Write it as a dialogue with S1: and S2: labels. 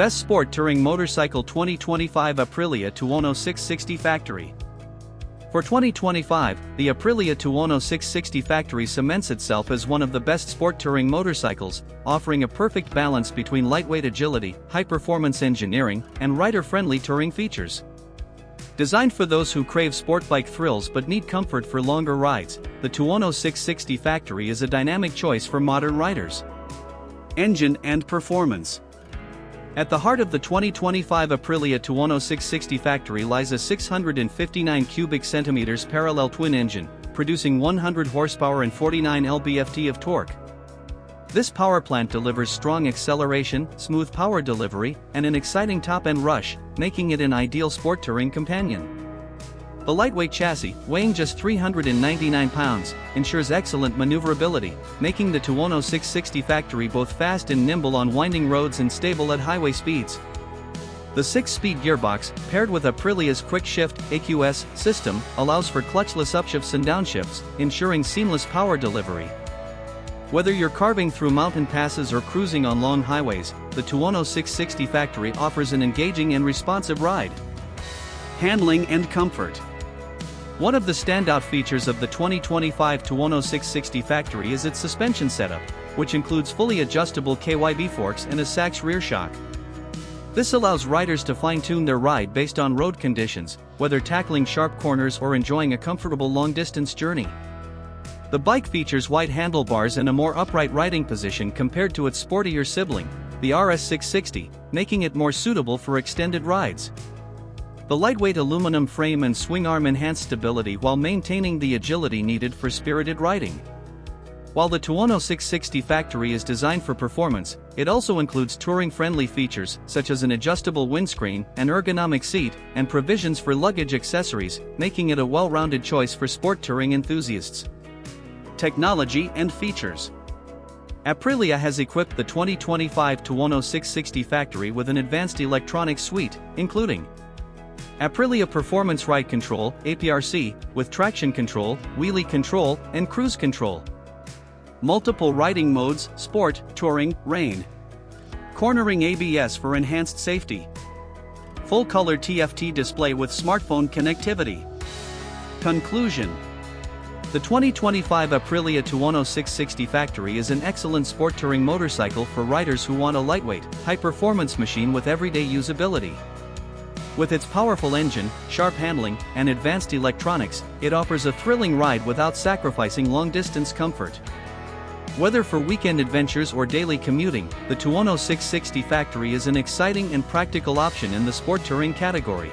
S1: Best Sport Touring Motorcycle 2025 Aprilia Tuono 660 Factory. For 2025, the Aprilia Tuono 660 Factory cements itself as one of the best sport touring motorcycles, offering a perfect balance between lightweight agility, high-performance engineering, and rider-friendly touring features. Designed for those who crave sport bike thrills but need comfort for longer rides, the Tuono 660 Factory is a dynamic choice for modern riders. Engine and performance. At the heart of the 2025 Aprilia Tuono 660 Factory lies a 659 cubic centimeters parallel twin engine, producing 100 horsepower and 49 lb-ft of torque. This power plant delivers strong acceleration, smooth power delivery, and an exciting top-end rush, making it an ideal sport touring companion. The lightweight chassis, weighing just 399 pounds, ensures excellent maneuverability, making the Tuono 660 Factory both fast and nimble on winding roads and stable at highway speeds. The 6-speed gearbox, paired with Aprilia's Quick Shift (AQS) system, allows for clutchless upshifts and downshifts, ensuring seamless power delivery. Whether you're carving through mountain passes or cruising on long highways, the Tuono 660 Factory offers an engaging and responsive ride. Handling and comfort. One of the standout features of the 2025 Tuono 660 Factory is its suspension setup, which includes fully adjustable KYB forks and a Sachs rear shock. This allows riders to fine-tune their ride based on road conditions, whether tackling sharp corners or enjoying a comfortable long-distance journey. The bike features wide handlebars and a more upright riding position compared to its sportier sibling, the RS 660, making it more suitable for extended rides. The lightweight aluminum frame and swing arm enhance stability while maintaining the agility needed for spirited riding. While the Tuono 660 Factory is designed for performance, it also includes touring-friendly features such as an adjustable windscreen, an ergonomic seat, and provisions for luggage accessories, making it a well-rounded choice for sport touring enthusiasts. Technology and features. Aprilia has equipped the 2025 Tuono 660 Factory with an advanced electronics suite, including Aprilia Performance Ride Control (APRC), with traction control, wheelie control, and cruise control. Multiple riding modes: sport, touring, rain. Cornering ABS for enhanced safety. Full-color TFT display with smartphone connectivity. Conclusion. The 2025 Aprilia Tuono 660 Factory is an excellent sport touring motorcycle for riders who want a lightweight, high-performance machine with everyday usability. With its powerful engine, sharp handling, and advanced electronics, it offers a thrilling ride without sacrificing long-distance comfort. Whether for weekend adventures or daily commuting, the Tuono 660 Factory is an exciting and practical option in the sport touring category.